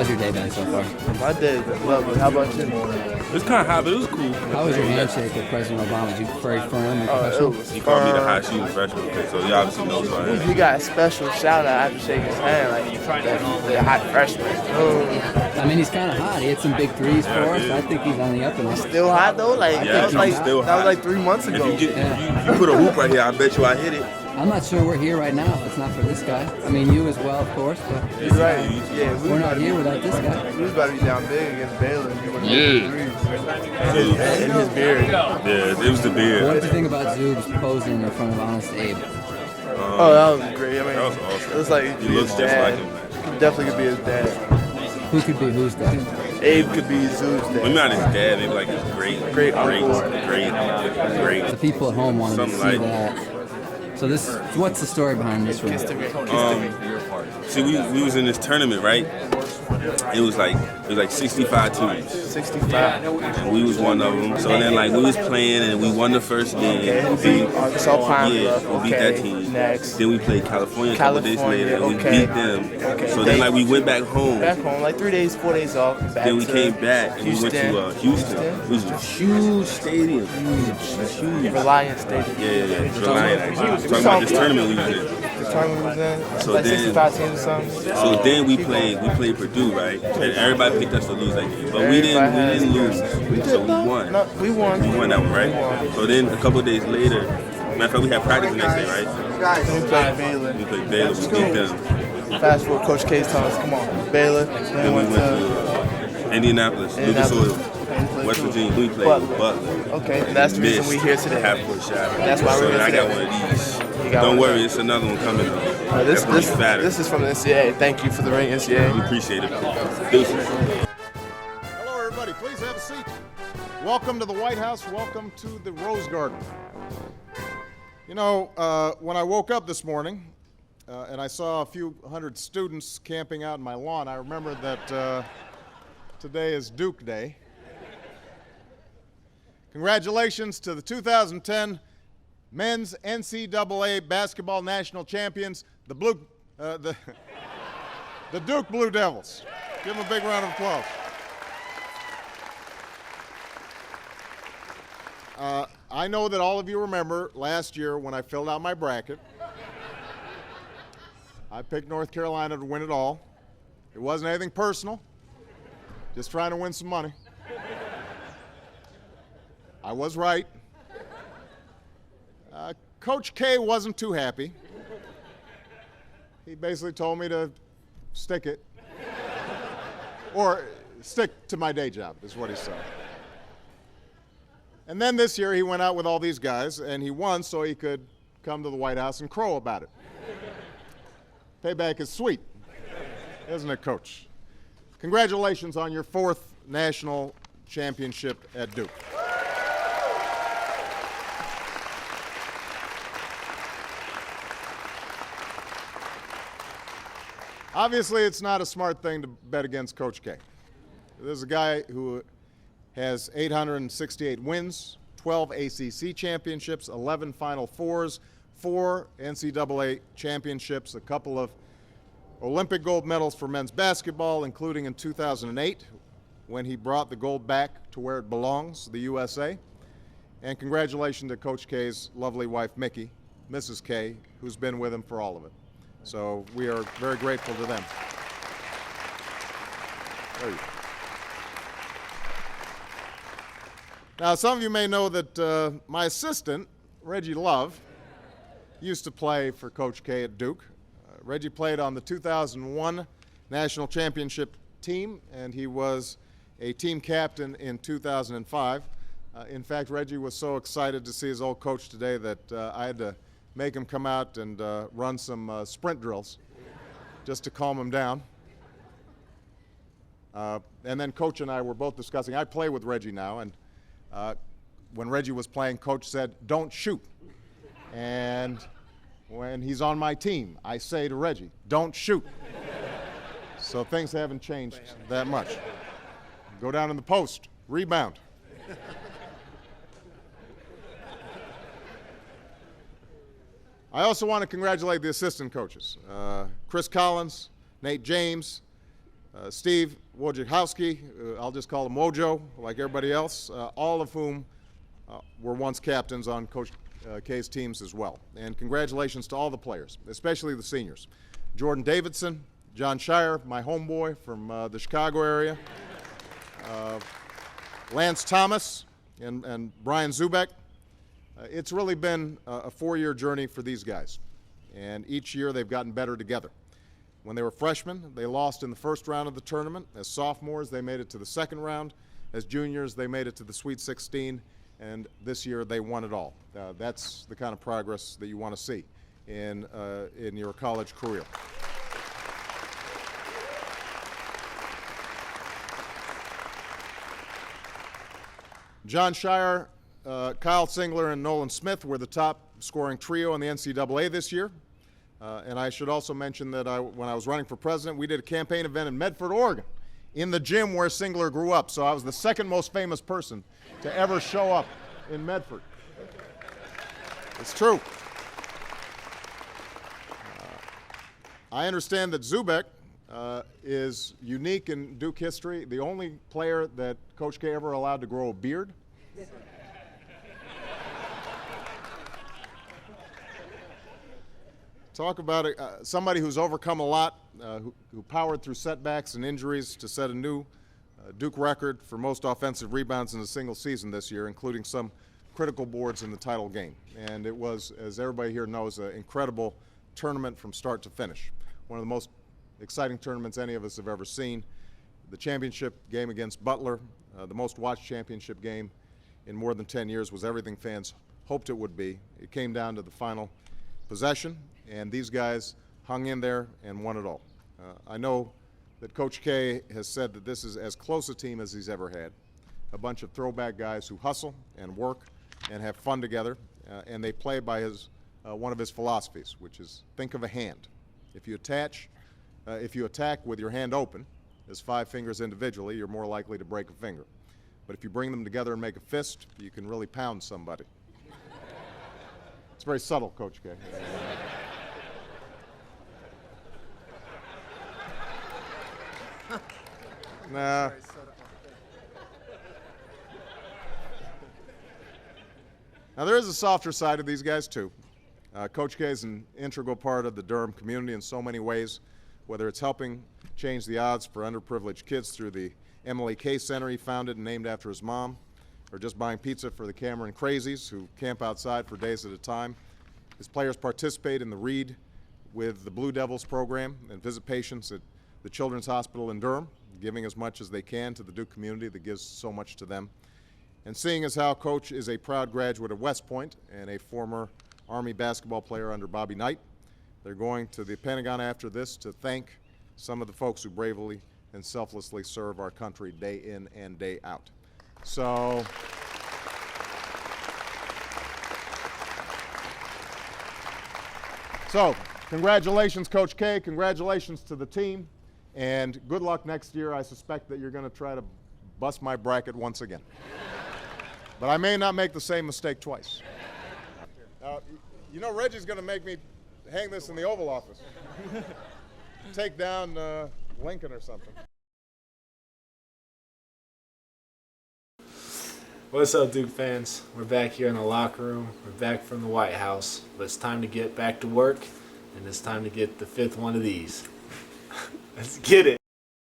How's your day been so far? My day has been lovely. How about you? It's kind of hot, but it was cool. How was your handshake with President Obama? Did you very firm and professional? He called me the high shooting freshman, so he obviously knows who I am. He got a special shout out after shaking his hand, like the hot freshman. I mean, he's kind of hot. He had some big threes for us. I think he's on the up and up. Still hot though? Like Yeah, that was like still that was hot. like 3 months ago. If you put a hoop right here, I bet you I hit it. I'm not sure we're here right now if it's not for this guy. I mean, you as well, of course, but You're right. Yeah, we're not here without this guy. We was about to be down big against Baylor. Yeah. And his beard. Yeah, it was the What beard. did you think about Zoob's posing in front of Honest Abe? Oh, that was great. I mean, That was awesome. it was like He looks his just dad. like him. Definitely could be his dad. Who could be whose dad? Abe could be Zoo's Maybe dad. not his dad, maybe like his great uncle. The people at home wanted Something to see like that. So what's the story behind this one? See, we was in this tournament, right? It was like 65 teams, 65. and we was one of them. So then like we was playing and we won the first game. Okay, we beat Arkansas Pine Yeah, Bluff. we beat Okay, that team. next. Then we played California a couple days later, and we okay. beat them. Okay. So then like we went back home. Back home, like 3 days, 4 days off. Back Then we to came back and we went to Houston. It was a huge stadium. Huge. Reliance Stadium. Yeah. Reliant, actually. Talking about this tournament we was in. The tournament we was in, So like then- 65 teams or something. So then we played Purdue, right? And everybody picked us to lose that game. But we didn't lose. So we won. No, we won. We won that one, right? We won. So then a couple of days later, matter of fact, we had practice the next day, right? Then we played Baylor. We played Baylor, we beat them. Fast forward, Coach K's telling us, come on, Baylor. Then Then we we went went to to Indianapolis, Lucas Oil, West Virginia. We played Butler. Okay, and that's the reason we here today. Half court shot. That's why so we're here then I got today. one of these. You got Don't one. worry, it's another one coming though. This That's gonna be fatter. this is from the NCAA. Thank you for the ring, We NCAA. appreciate it. Deuces. Hello, everybody. Please have a seat. Welcome to the White House. Welcome to the Rose Garden. You know, when I woke up this morning and I saw a few hundred students camping out in my lawn, I remembered that today is Duke Day. Congratulations to the 2010 Men's NCAA Basketball National Champions, the Duke Blue Devils. Give them a big round of applause. I know that all of you remember last year when I filled out my bracket. I picked North Carolina to win it all. It wasn't anything personal, just trying to win some money. I was right. Coach K wasn't too happy. He basically told me to stick it. Or stick to my day job, is what he said. And then this year he went out with all these guys and he won so he could come to the White House and crow about it. Payback is sweet, isn't it, Coach? Congratulations on your 4th national championship at Duke. Obviously, it's not a smart thing to bet against Coach K. There's a guy who has 868 wins, 12 ACC championships, 11 Final Fours, 4 NCAA championships, a couple of Olympic gold medals for men's basketball, including in 2008 when he brought the gold back to where it belongs, the USA. And congratulations to Coach K's lovely wife, Mickey, Mrs. K, who's been with him for all of it. So we are very grateful to them. There you go. Now, some of you may know that my assistant, Reggie Love, used to play for Coach K at Duke. Reggie played on the 2001 National Championship team, and he was a team captain in 2005. In fact, Reggie was so excited to see his old coach today that I had to make him come out and run some sprint drills just to calm him down. And then Coach and I were both discussing. I play with Reggie now, and when Reggie was playing, Coach said, "Don't shoot." And when he's on my team, I say to Reggie, "Don't shoot." So things haven't changed that much. Go down in the post, rebound. I also want to congratulate the assistant coaches, Chris Collins, Nate James, Steve Wojciechowski, I'll just call him Wojo, like everybody else, all of whom were once captains on Coach K's teams as well. And congratulations to all the players, especially the seniors. Jordan Davidson, John Shire, my homeboy from the Chicago area, Lance Thomas, and Brian Zubek. It's really been a 4-year journey for these guys, and each year they've gotten better together. When they were freshmen, they lost in the first round of the tournament. As sophomores, they made it to the second round. As juniors, they made it to the Sweet 16, and this year they won it all. That's the kind of progress that you want to see in your college career. John Shire, Kyle Singler, and Nolan Smith were the top scoring trio in the NCAA this year. And I should also mention that when I was running for president, we did a campaign event in Medford, Oregon, in the gym where Singler grew up. So I was the second most famous person to ever show up in Medford. It's true. I understand that Zubek is unique in Duke history, the only player that Coach K ever allowed to grow a beard. Talk about somebody who's overcome a lot, who powered through setbacks and injuries to set a new Duke record for most offensive rebounds in a single season this year, including some critical boards in the title game. And it was, as everybody here knows, an incredible tournament from start to finish. One of the most exciting tournaments any of us have ever seen. The championship game against Butler, the most watched championship game in more than 10 years, was everything fans hoped it would be. It came down to the final possession, and these guys hung in there and won it all. I know that Coach K has said that this is as close a team as he's ever had. A bunch of throwback guys who hustle and work and have fun together, and they play by one of his philosophies, which is think of a hand. If you attack with your hand open, as 5 fingers individually, you're more likely to break a finger. But if you bring them together and make a fist, you can really pound somebody. It's very subtle, Coach K. Nah. Now, there is a softer side of these guys, too. Coach K is an integral part of the Durham community in so many ways, whether it's helping change the odds for underprivileged kids through the Emily K Center he founded and named after his mom, or just buying pizza for the Cameron Crazies who camp outside for days at a time. His players participate in the Read with the Blue Devils program and visit patients at the Children's Hospital in Durham, giving as much as they can to the Duke community that gives so much to them. And seeing as how Coach is a proud graduate of West Point and a former Army basketball player under Bobby Knight, they're going to the Pentagon after this to thank some of the folks who bravely and selflessly serve our country day in and day out. So, congratulations, Coach K. Congratulations to the team. And good luck next year. I suspect that you're going to try to bust my bracket once again. But I may not make the same mistake twice. You know, Reggie's going to make me hang this in the Oval Office. Take down Lincoln or something. What's up, Duke fans? We're back here in the locker room. We're back from the White House. But it's time to get back to work, and it's time to get the 5th one of these. Let's get it.